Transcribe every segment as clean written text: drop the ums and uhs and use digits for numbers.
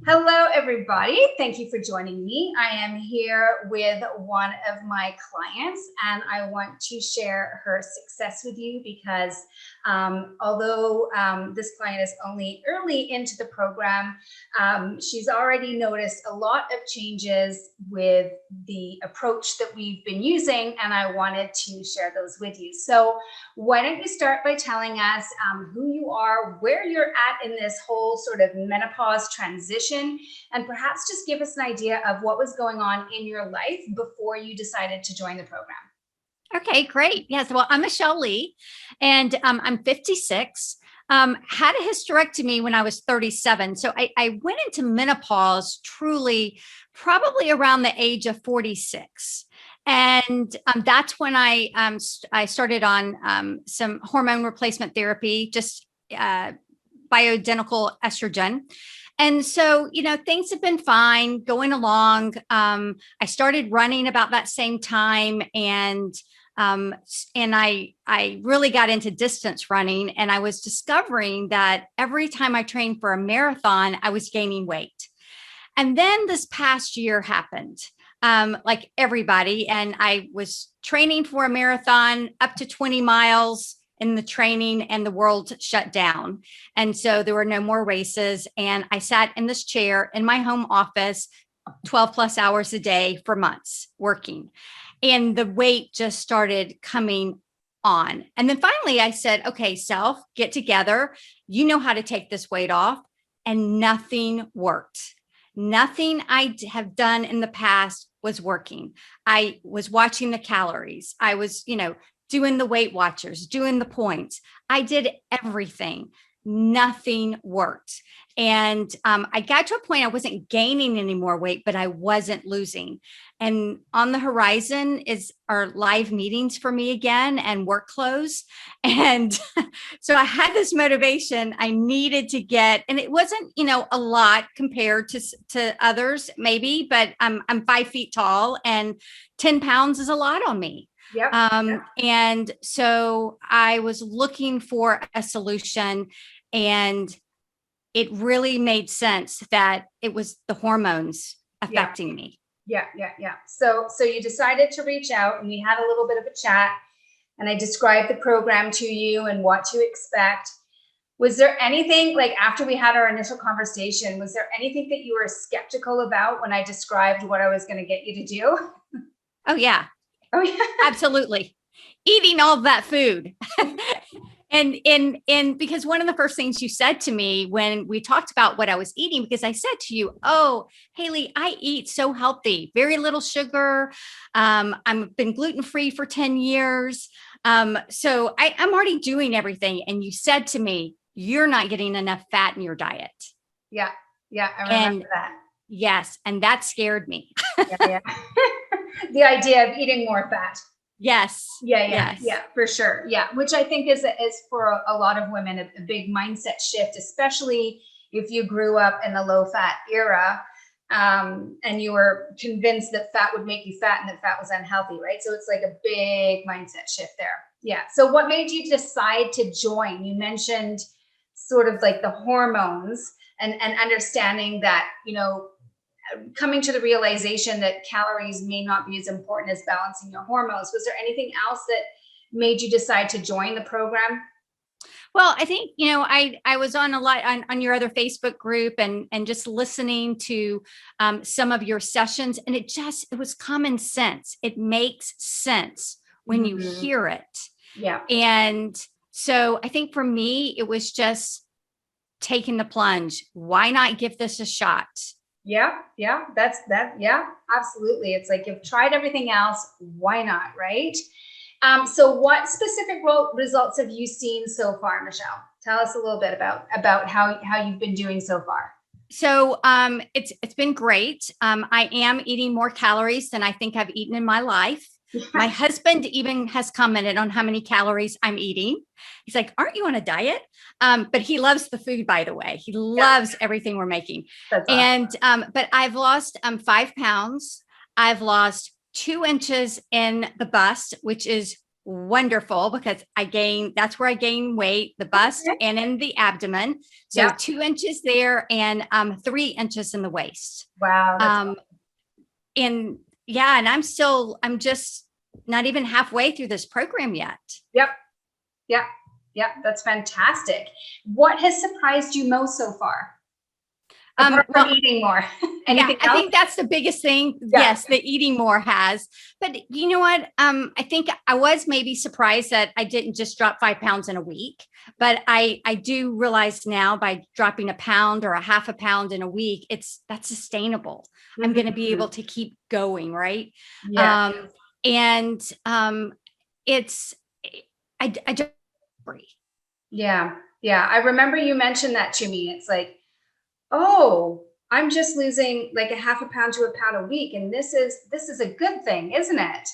Hello, everybody. Thank you for joining me. I am here with one of my clients, and I want to share her success with you because although this client is only early into the program, she's already noticed a lot of changes with the approach that we've been using, and I wanted to share those with you. So why don't you start by telling us who you are, where you're at in this whole sort of menopause transition, and perhaps just give us an idea of what was going on in your life before you decided to join the program. Okay, great. Yes. Well, I'm Michelle Lee and I'm 56. Had a hysterectomy when I was 37. So I went into menopause truly probably around the age of 46. And that's when I started on some hormone replacement therapy, just bioidentical estrogen. And so, things have been fine going along. I started running about that same time, and I really got into distance running, and I was discovering that every time I trained for a marathon, I was gaining weight. And then this past year happened, like everybody, and I was training for a marathon up to 20 miles in the training, and the world shut down. And so there were no more races. And I sat in this chair in my home office 12 plus hours a day for months working. And the weight just started coming on. And then finally I said, okay, self, get together. You know how to take this weight off. And nothing worked. Nothing I have done in the past was working. I was watching the calories. I was, doing the Weight Watchers, doing the points. I did everything. Nothing worked. And I got to a point I wasn't gaining any more weight, but I wasn't losing. And on the horizon are live meetings for me again and work clothes. And so I had this motivation I needed to get, and it wasn't, a lot compared to others maybe, but I'm 5 feet tall and 10 pounds is a lot on me. Yep. And so I was looking for a solution, and it really made sense that it was the hormones affecting me. Yeah. So you decided to reach out, and we had a little bit of a chat, and I described the program to you and what to expect. Was there anything, like after we had our initial conversation, was there anything that you were skeptical about when I described what I was going to get you to do? Oh, yeah. Oh, yeah. Absolutely. Eating all of that food. And because one of the first things you said to me when we talked about what I was eating, because I said to you, oh, Haley, I eat so healthy, very little sugar. I've been gluten-free for 10 years. So I'm already doing everything. And you said to me, you're not getting enough fat in your diet. Yeah. I remember that. Yes. And that scared me. Yeah. The idea of eating more fat. Yes. Yeah, for sure. Yeah. Which I think is for a lot of women, a big mindset shift, especially if you grew up in the low fat era, and you were convinced that fat would make you fat and that fat was unhealthy, right? So it's like a big mindset shift there. Yeah. So what made you decide to join? You mentioned sort of like the hormones and understanding that, coming to the realization that calories may not be as important as balancing your hormones. Was there anything else that made you decide to join the program? Well, I think, I was on a lot on your other Facebook group and just listening to some of your sessions, and it was common sense. It makes sense when you hear it. Yeah. And so I think for me, it was just taking the plunge. Why not give this a shot? Yeah. That's that. Yeah, absolutely. It's like, you've tried everything else. Why not? Right. So what specific results have you seen so far, Michelle? Tell us a little bit about how you've been doing so far. So it's been great. I am eating more calories than I think I've eaten in my life. My husband even has commented on how many calories I'm eating. He's like, aren't you on a diet? But he loves the food, by the way. He loves everything we're making. That's awesome. And but I've lost 5 pounds. I've lost 2 inches in the bust, which is wonderful because that's where I gain weight, the bust Okay. and in the abdomen. So Yep. 2 inches there and 3 inches in the waist. Wow. That's Um, and yeah, and I'm just not even halfway through this program yet. Yep. Yep. Yep. That's fantastic. What has surprised you most so far? Apart from Well, eating more. yeah, Anything I else? think that's the biggest thing. Yeah. Yes, the eating more has. But you know what? I think I was maybe surprised that I didn't just drop 5 pounds in a week. But I do realize now by dropping a pound or a half a pound in a week, that's sustainable. I'm going to be Mhm. able to keep going, right? Yeah. And it's I just free. Yeah. Yeah. I remember you mentioned that to me. It's like, oh, I'm just losing like a half a pound to a pound a week. And this is a good thing, isn't it?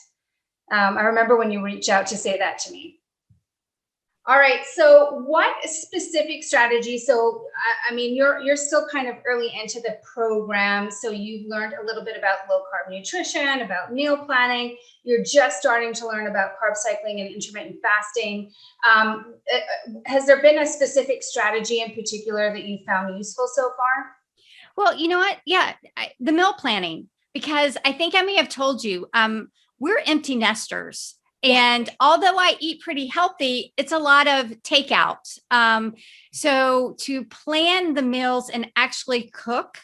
I remember when you reached out to say that to me. All right. So, what specific strategy? So, I mean, you're still kind of early into the program, so you've learned a little bit about low carb nutrition, about meal planning. You're just starting to learn about carb cycling and intermittent fasting. Has there been a specific strategy in particular that you found useful so far? Well, you know what? Yeah, the meal planning, because I think I may have told you, we're empty nesters. Yeah. And although I eat pretty healthy, it's a lot of takeout. So to plan the meals and actually cook,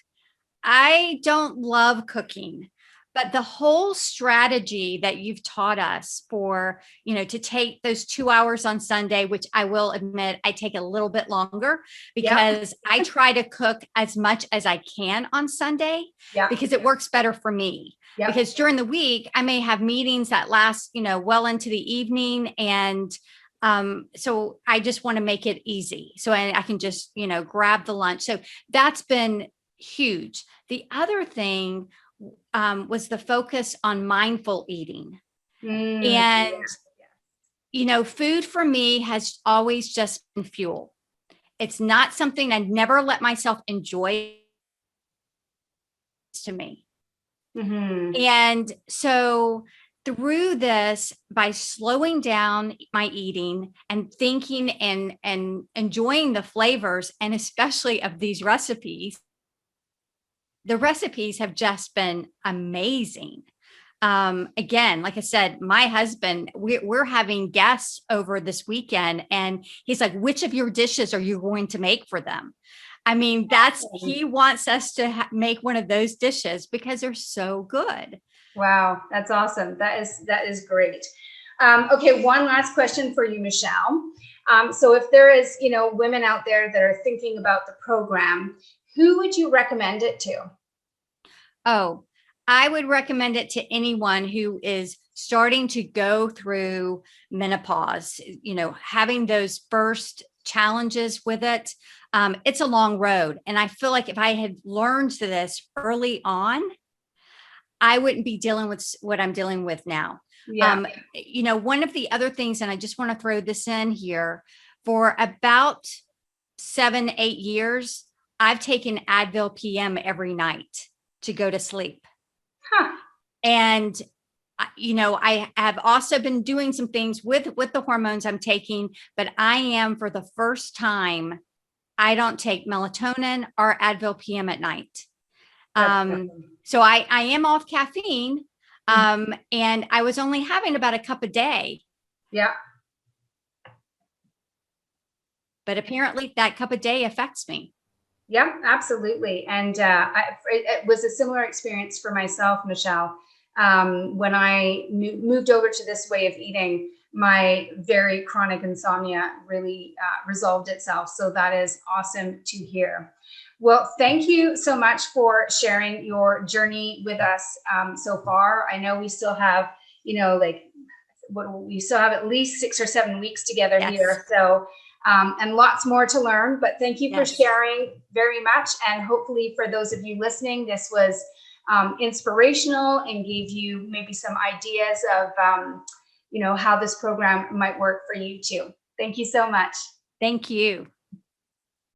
I don't love cooking, but the whole strategy that you've taught us for, to take those 2 hours on Sunday, which I will admit I take a little bit longer Yeah. because I try to cook as much as I can on Sunday Yeah. because it works better for me. Yeah. Because during the week, I may have meetings that last, well into the evening. And so I just want to make it easy. So I can just, grab the lunch. So that's been huge. The other thing was the focus on mindful eating. Mm, And, food for me has always just been fuel. It's not something I never let myself enjoy to me. mhm. And so through this, by slowing down my eating and thinking and enjoying the flavors, and especially of these recipes, the recipes have just been amazing. Again, like I said, my husband, we're having guests over this weekend, and he's like, which of your dishes are you going to make for them? I mean, he wants us to make one of those dishes because they're so good. Wow, that's awesome. That is great. Okay, one last question for you, Michelle. So if there is, women out there that are thinking about the program, who would you recommend it to? Oh, I would recommend it to anyone who is starting to go through menopause, having those first challenges with it. It's a long road. And I feel like if I had learned this early on, I wouldn't be dealing with what I'm dealing with now. Yeah. One of the other things, and I just want to throw this in here, for about 7, 8 years, I've taken Advil PM every night to go to sleep. Huh. And I have also been doing some things with the hormones I'm taking, but I am, for the first time, I don't take melatonin or Advil PM at night. So I am off caffeine. And I was only having about a cup a day. Yeah. But apparently that cup a day affects me. Yeah, absolutely. And it was a similar experience for myself, Michelle. When I moved over to this way of eating, my very chronic insomnia really resolved itself. So that is awesome to hear. Well, thank you so much for sharing your journey with us so far. I know we still have, we still have at least 6 or 7 weeks together here. So and lots more to learn, but thank you for sharing very much. And hopefully for those of you listening, this was inspirational and gave you maybe some ideas of, how this program might work for you too. Thank you so much. Thank you.